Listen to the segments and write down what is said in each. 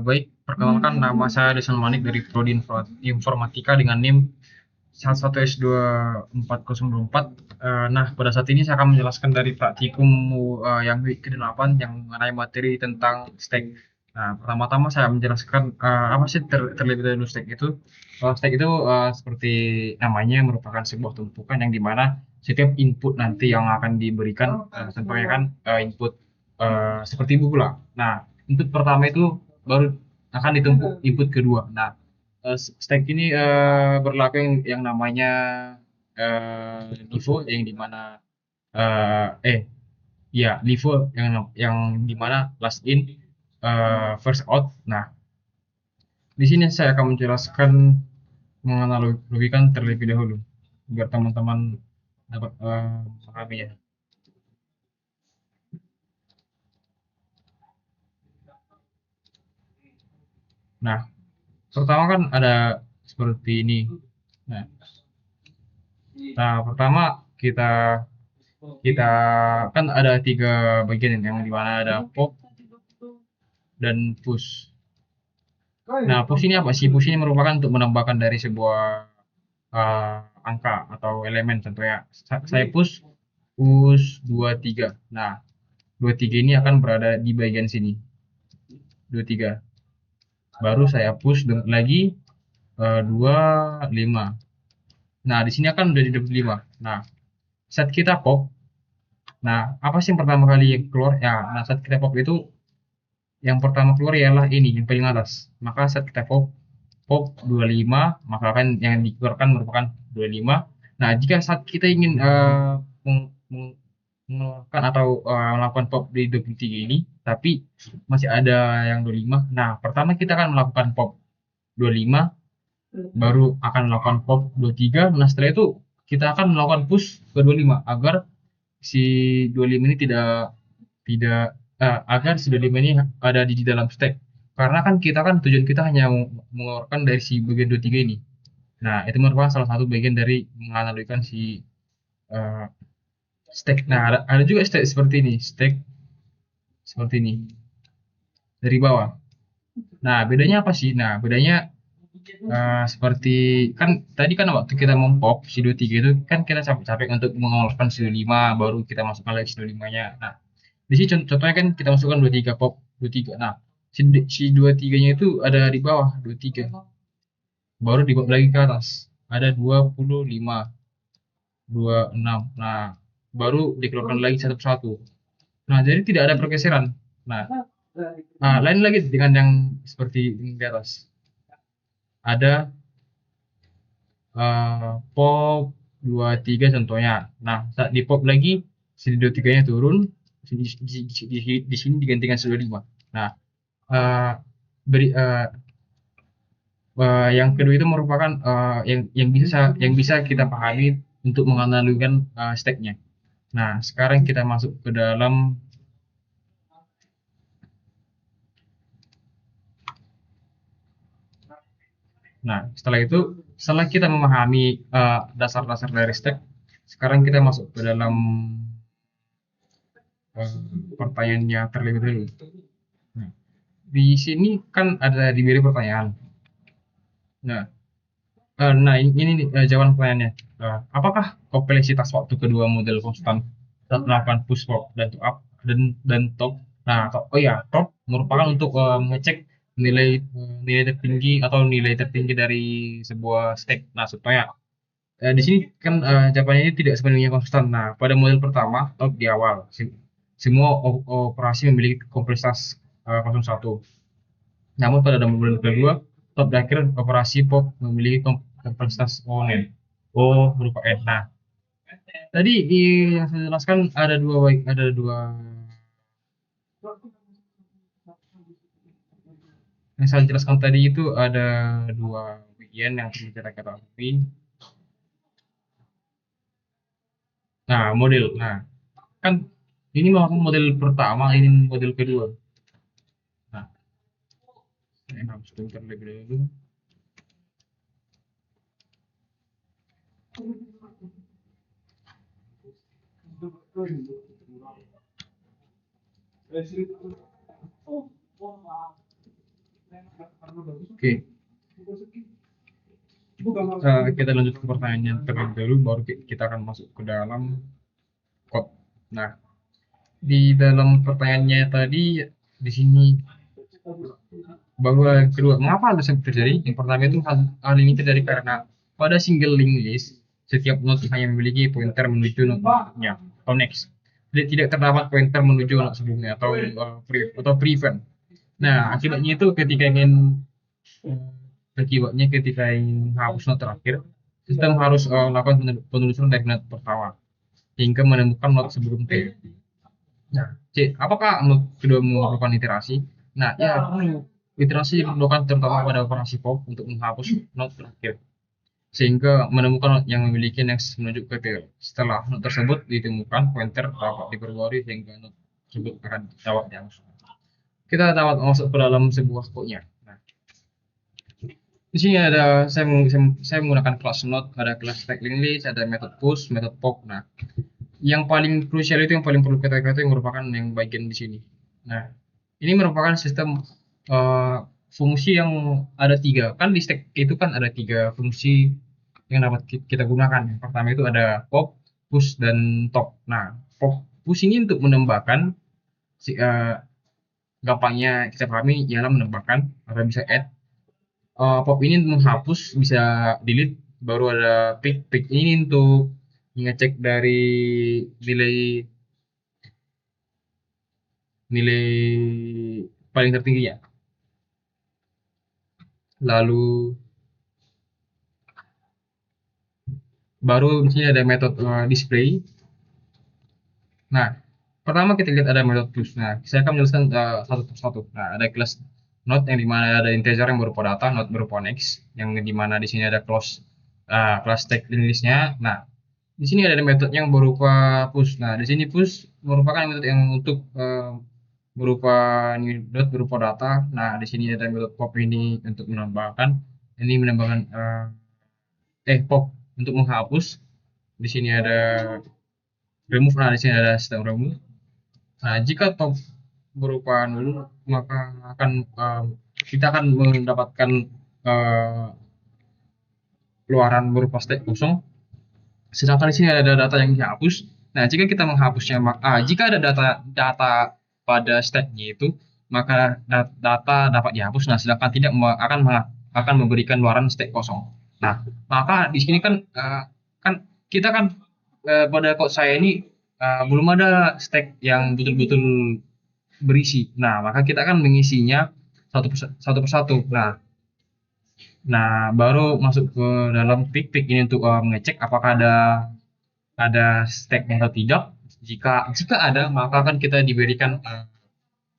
Baik, perkenalkan nama saya Desan Manik dari Prodi Informatika dengan NIM 11S24024. Nah, pada saat ini saya akan menjelaskan dari praktikum yang week ke-8 yang mengenai materi tentang stack. Nah, pertama-tama saya menjelaskan apa sih terlebih dahulu stack itu. Stack itu seperti namanya merupakan sebuah tumpukan yang dimana setiap input nanti yang akan diberikan tentunya kan input seperti buku lah. Nah, input pertama itu baru akan ditumpuk input kedua. Nah, stack ini berlaku yang namanya LIFO yang dimana eh eh ya LIFO yang dimana last in first out. Nah, di sini saya akan menjelaskan menganalogikan terlebih dahulu biar teman-teman dapat memahami ya. Nah, pertama kan ada seperti ini. Nah, pertama kita kita kan ada tiga bagian yang dimana ada pop dan push. Nah, push ini apa sih? Push ini merupakan untuk menambahkan dari sebuah angka atau elemen contohnya. Saya push 23. Nah, 23 ini akan berada di bagian sini. 23. Baru saya push lagi 25. Nah, di sini akan udah di 25. Nah, saat kita pop, nah apa sih yang pertama kali keluar? Ya, nah saat kita pop itu yang pertama keluar ialah ini yang paling atas. Maka saat kita pop pop 25, maka kan yang dikeluarkan merupakan 25. Nah, jika saat kita ingin mengeluarkan atau melakukan pop di 23 ini, tapi masih ada yang 25. Nah, pertama kita akan melakukan pop 25, baru akan melakukan pop 23. Nah, setelah itu kita akan melakukan push ke 25 agar si 25 ini tidak tidak agar si 25 ini ada di dalam stack. Karena kan kita kan tujuan kita hanya mengeluarkan dari si bagian 23 ini. Nah, itu merupakan salah satu bagian dari menganalogikan si eh, stack. Nah, ada juga stack seperti ini, stack seperti ini dari bawah. Nah, bedanya apa sih? Nah, bedanya seperti kan tadi kan waktu kita mempop si 23 itu kan kita capek-capek untuk mengeluarkan si 25 baru kita masukkan lagi si 25-nya. Nah, di sini contohnya kan kita masukkan 23 pop 23. Nah, si 23-nya itu ada di bawah 23. Baru di lagi ke atas. Ada 25, 26. Nah, baru dikeluarkan lagi satu persatu. Nah, jadi tidak ada pergeseran. Nah, lain lagi dengan yang seperti di atas. Ada pop 23 contohnya. Nah, saat di pop lagi, si 23-nya turun, di sini digantikan 25. Nah, eh, beri, yang kedua itu merupakan yang bisa kita pahami untuk menganalikan stack-nya. Nah, sekarang kita masuk ke dalam. Nah, setelah kita memahami dasar-dasar dari stack, sekarang kita masuk ke dalam pertanyaannya terlebih dahulu. Nah, di sini kan ada diberi pertanyaan. Nah, ini nih, jawaban pertanyaannya. Apakah kompleksitas waktu kedua model konstan saat melakukan push pop dan top up dan top? Nah, oh ya, top merupakan untuk mengecek nilai nilai tertinggi atau nilai tertinggi dari sebuah stack. Nah, supaya di sini kan jawabannya ini tidak sepenuhnya konstan. Nah, pada model pertama top di awal, semua operasi memiliki kompleksitas 01. Namun pada model kedua, top dan akhir operasi pop memiliki kompleksitas komponen O berupa N. Nah, tadi yang saya jelaskan ada dua yang saya jelaskan tadi itu ada dua bagian yang perlu kita ketahui. Nah, model. Nah, kan ini model pertama, ini model kedua. Nah, saya harus sebentar lebih dulu. Oke, kita lanjut ke pertanyaan terlebih dahulu, baru kita akan masuk ke dalam code. Nah, di dalam pertanyaannya tadi di sini bahwa kedua, mengapa hal tersebut terjadi? Yang pertama itu hal ini terjadi karena pada single linked list setiap node hanya memiliki pointer menuju node-nya atau next. Jadi tidak terdapat pointer menuju node sebelumnya atau prevent. Nah, akibatnya ketika ingin hapus node terakhir, sistem harus melakukan penelusuran dari node pertama hingga menemukan node sebelum T. Nah, apakah node kedua memerlukan iterasi? Nah, ya perlu. Iterasi diperlukan terutama pada operasi pop untuk menghapus node terakhir, sehingga menemukan node yang memiliki next menuju ke tail. Setelah node tersebut ditemukan, pointer dapat diperbarui sehingga node tersebut akan dapat dihapus. Kita dapat masuk ke dalam sebuah code-nya. Nah, di sini saya menggunakan class node, ada kelas stack linked list, ada method push, method pop. Nah, yang paling krusial itu yang paling perlu kita ketahui yang merupakan yang bagian di sini. Nah, ini merupakan sistem fungsi yang ada tiga. Kan di stack itu kan ada tiga fungsi yang dapat kita gunakan. Yang pertama itu ada pop, push, dan top. Nah, pop push ini untuk menambahkan, gampangnya kita pahami ialah menambahkan atau bisa add. Pop ini menghapus, bisa delete. Baru ada pick. Pick ini untuk ngecek dari nilai nilai paling tertingginya. Lalu baru di sini ada metode display. Nah, pertama kita lihat ada metode push. Nah, saya akan menjelaskan satu persatu. Nah, ada kelas node yang dimana ada integer yang berupa data, node berupa next, yang dimana di sini ada kelas tag listnya. Nah, di sini ada metode yang berupa push. Nah, di sini push merupakan metode yang untuk berupa new dot berupa data. Nah, di sini ada metode pop ini untuk menambahkan, ini menambahkan pop untuk menghapus. Di sini ada remove. Nah, di sini ada sistem remove. Nah, jika top berupa nol, maka kita akan mendapatkan keluaran berupa state kosong. Sedangkan di sini ada data yang dihapus. Nah, jika kita menghapusnya, jika ada data pada state-nya itu, maka data dapat dihapus. Nah, sedangkan tidak akan memberikan keluaran state kosong. Nah, maka di sini kan kita kan pada code saya ini belum ada stack yang betul-betul berisi. Nah, maka kita akan mengisinya satu persatu. Nah, baru masuk ke dalam pick ini untuk mengecek apakah ada stacknya atau tidak. Jika ada, maka akan kita diberikan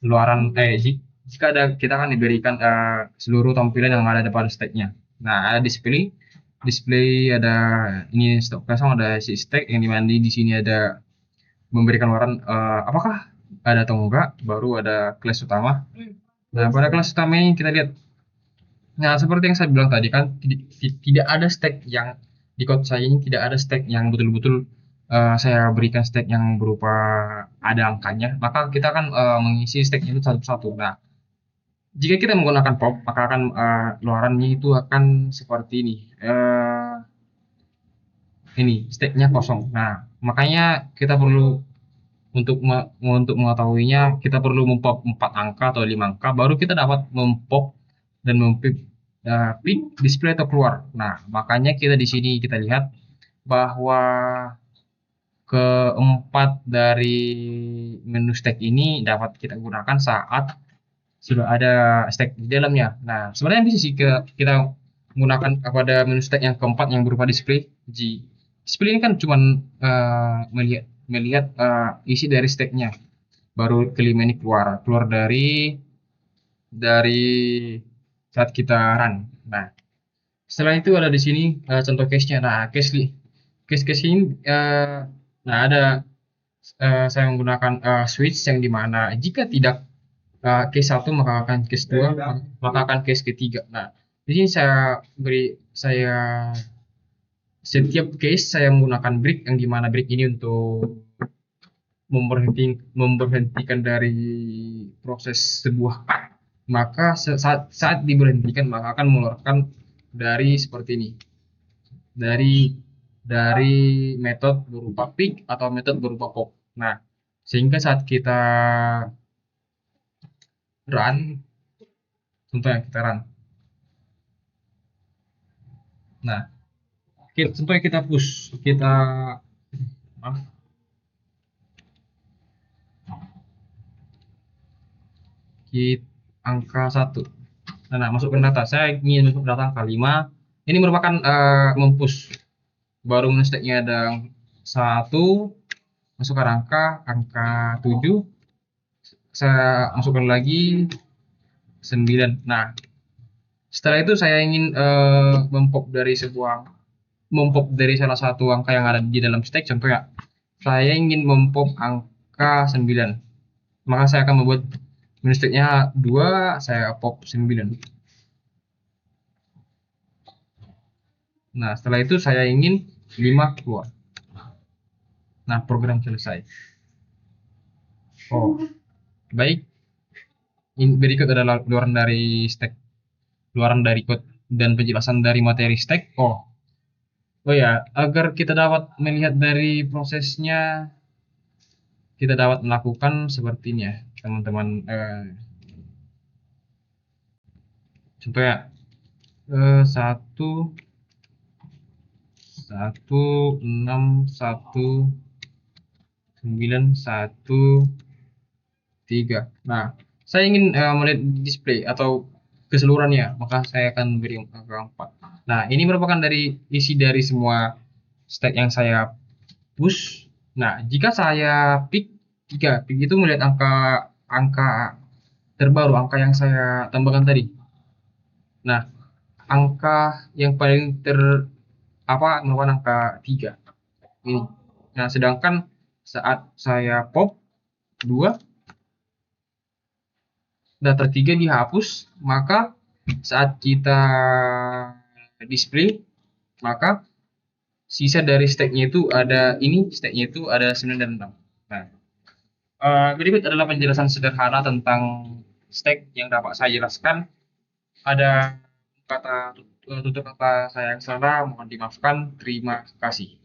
luaran jika ada, kita akan diberikan seluruh tampilan yang ada pada stacknya. Nah, ada display ada ini stok kosong, ada si stack yang dimana di sini ada memberikan luaran apakah ada atau enggak. Baru ada kelas utama. Nah, pada kelas utama ini kita lihat. Nah, seperti yang saya bilang tadi kan, tidak ada stack yang di code saya ini, tidak ada stack yang betul-betul saya berikan stack yang berupa ada angkanya. Maka kita akan mengisi stack itu satu persatu. Nah, jika kita menggunakan pop, maka akan luarannya itu akan seperti ini. Ini stacknya kosong. Nah, makanya kita perlu untuk mengetahuinya, kita perlu mempop 4 angka atau 5 angka, baru kita dapat mempop dan mempip pick display atau keluar. Nah, makanya kita di sini kita lihat bahwa keempat dari menu stack ini dapat kita gunakan saat sudah ada stack di dalamnya. Nah, sebenarnya bisa sih kita menggunakan pada menu stack yang keempat yang berupa display. Display ini kan cuma melihat isi dari stacknya. Baru kelima ini keluar dari saat kita run. Nah, setelah itu ada di sini contoh case-nya. Nah, case ini nah ada saya menggunakan switch yang dimana jika tidak case 1 maka akan case 2, maka akan case ketiga. Nah, di sini saya setiap case saya menggunakan break yang dimana break ini untuk memberhentikan dari proses sebuah maka saat diberhentikan maka akan mengeluarkan dari seperti ini, dari metode berupa peak atau metode berupa pop. Nah, sehingga saat kita run, contohnya kita run. Nah, contohnya kita push, maaf, kita angka 1. Nah, masukkan data. Saya ingin masuk data angka 5. Ini merupakan mempush. Baru stacknya ada 1, masukkan angka 7. Saya masukkan lagi 9. Nah, setelah itu saya ingin mempop dari salah satu angka yang ada di dalam stack. Contohnya, saya ingin mempop angka 9. Maka saya akan membuat stacknya 2, saya pop 9. Nah, setelah itu saya ingin 5 keluar. Nah, program selesai. Oh, baik. Ini berikut adalah keluaran dari code dan penjelasan dari materi stack. Oh ya, agar kita dapat melihat dari prosesnya, kita dapat melakukan seperti ini ya, teman-teman. Contohnya, 1 6 1 9 1 3. Nah, saya ingin melihat display atau keseluruhannya, maka saya akan beri angka 4. Nah, ini merupakan isi dari semua stack yang saya push. Nah, jika saya pick 3, pick itu melihat angka terbaru, angka yang saya tambahkan tadi. Nah, angka yang paling merupakan angka 3. Ini. Nah, sedangkan saat saya pop 2, data 3 dihapus, maka saat kita display, maka sisa dari stacknya itu ada 9 dan 6. Nah, berikut adalah penjelasan sederhana tentang stack yang dapat saya jelaskan. Ada tutur kata saya yang salah, mohon dimaafkan. Terima kasih.